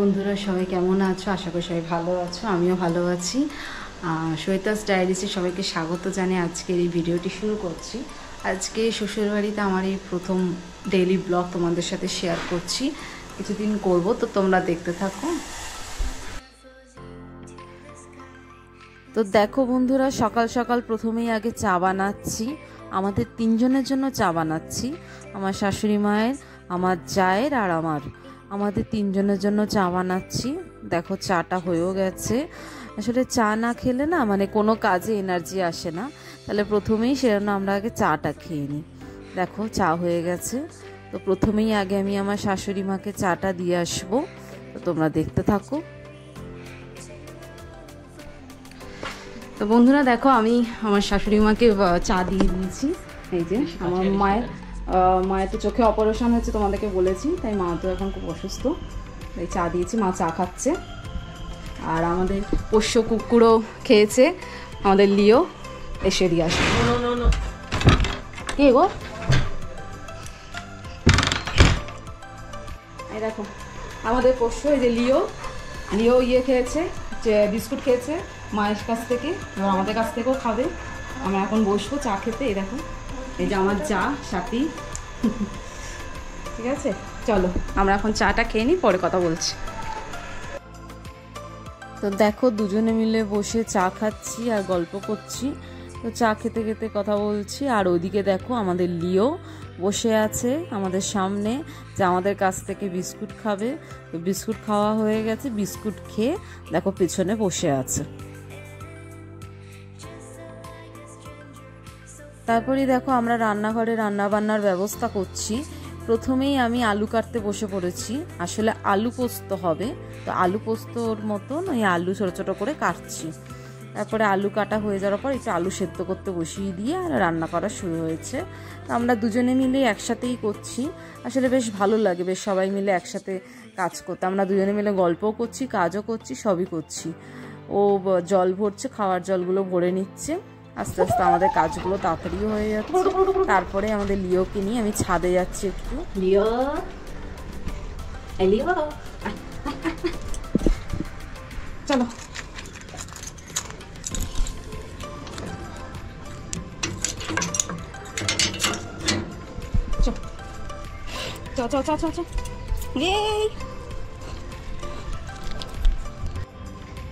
বন্ধুরা সবাই কেমন আছো? আশা করি সবাই ভালো আছো, আমিও ভালো আছি। সৈতাস ডায়েরিসে সবাইকে স্বাগত জানিয়ে আজকের এই ভিডিওটি শুরু করছি। আজকে শ্বশুরবাড়িতে আমার এই প্রথম ডেইলি ব্লগ তোমাদের সাথে শেয়ার করছি। কিছুদিন করব, তো তোমরা দেখতে থাকো। তো দেখো বন্ধুরা, সকাল সকাল প্রথমেই আগে চা বানাচ্ছি। আমাদের তিনজনের জন্য চা বানাচ্ছি, আমার শাশুড়ি মায়ের, আমার জায়ের আর আমাদের তিনজনের জন্য চা বানাচ্ছি। দেখো চাটা হয়েও গেছে। আসলে চা না খেলে না মানে কোনো কাজে এনার্জি আসে না, তাহলে প্রথমেই সেজন্য আমরা আগে চাটা খেয়ে নিই। দেখো চা হয়ে গেছে, তো প্রথমেই আগে আমি আমার শাশুড়ি মাকে চাটা দিয়ে আসবো, তো তোমরা দেখতে থাকো। তো বন্ধুরা দেখো, আমি আমার শাশুড়ি মাকে চা দিয়ে দিয়েছি। এই যে আমার মায়ের তো চোখে অপারেশন হয়েছে, তোমাদেরকে বলেছি, তাই মা তো এখন খুব অসুস্থ, তাই চা দিয়েছি। মা চা খাচ্ছে। আর আমাদের পোষ্য কুকুরও খেয়েছে, আমাদের লিও। এসে দিয়ে আসবে। কে গো? এই দেখো আমাদের পোষ্য, এই যে লিও খেয়েছে, যে বিস্কুট খেয়েছে মায়ের কাছ থেকে, এবার আমাদের কাছ থেকেও খাবে। আমরা এখন বসবো চা খেতে। এই দেখো, এই যে আমার চা সাথী। ঠিক আছে, চলো আমরা এখন চাটা খেয়ে নিই, পরে কথা বলছি। তো দেখো দুজনে মিলে বসে চা খাচ্ছি আর গল্প করছি। তো চা খেতে খেতে কথা বলছি। আর ওইদিকে দেখো আমাদের লিও বসে আছে আমাদের সামনে, যে আমাদের কাছ থেকে বিস্কুট খাবে। তো বিস্কুট খাওয়া হয়ে গেছে, বিস্কুট খেয়ে দেখো পেছনে বসে আছে। তারপরে দেখো আমরা রান্নাঘরে রান্নাবান্নার ব্যবস্থা করছি। প্রথমেই আমি আলু কাটতে বসে পড়েছি। আসলে আলু পোস্ত হবে, তো আলু পোস্তর মতন ওই আলু ছোটো ছোটো করে কাটছি। তারপরে আলু কাটা হয়ে যাওয়ার পর একটু আলু সেদ্ধ করতে বসিয়ে দিয়ে আর রান্না করা শুরু হয়েছে। তো আমরা দুজনে মিলে একসাথেই করছি। আসলে বেশ ভালো লাগে, বেশ সবাই মিলে একসাথে কাজ করতে। আমরা দুজনে মিলে গল্পও করছি, কাজও করছি, সবই করছি। ও জল ভরছে, খাওয়ার জলগুলো ভরে নিচ্ছে। আস্তে আস্তে আমাদের কাজগুলো তাড়াতাড়িও হয়ে যাচ্ছে। তারপরে আমাদের লিওকে নিয়ে আমি ছাদে যাচ্ছি একটু। লিও চলো,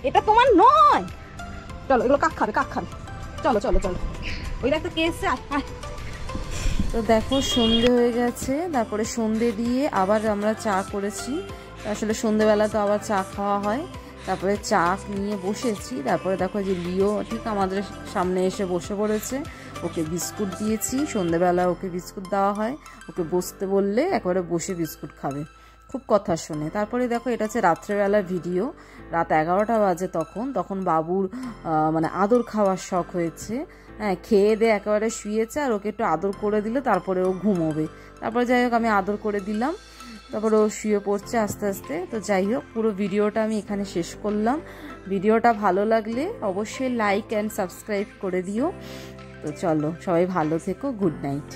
এটা তোমার নয়, চলো এগুলো কাক খাবে। চলো চলো চলো, ওই দেখো কে এসছে। তো দেখো সন্ধে হয়ে গেছে, তারপরে সন্ধে দিয়ে আবার আমরা চা করেছি। আসলে সন্ধেবেলা তো আবার চা খাওয়া হয়। তারপরে চা নিয়ে বসেছি। তারপরে দেখো যে লিও ঠিক আমাদের সামনে এসে বসে পড়েছে। ওকে বিস্কুট দিয়েছি, সন্ধেবেলা ওকে বিস্কুট দেওয়া হয়। ওকে বসতে বললে একবারে বসে বিস্কুট খাবে, খুব কথা শোনে। তারপরে দেখো এটা হচ্ছে রাত্রেবেলার ভিডিও। রাত 11টা বাজে তখন বাবুর মানে আদর খাওয়ার শখ হয়েছে। হ্যাঁ, খেয়ে দিয়ে একেবারে শুয়েছে, আর ওকে একটু আদর করে দিলে তারপরে ও ঘুমোবে। তারপরে যাই হোক আমি আদর করে দিলাম, তারপরে ও শুয়ে পড়ছে আস্তে আস্তে। তো যাই হোক পুরো ভিডিওটা আমি এখানে শেষ করলাম। ভিডিওটা ভালো লাগলে অবশ্যই লাইক অ্যান্ড সাবস্ক্রাইব করে দিও। তো চলো সবাই ভালো থেকো, গুড নাইট।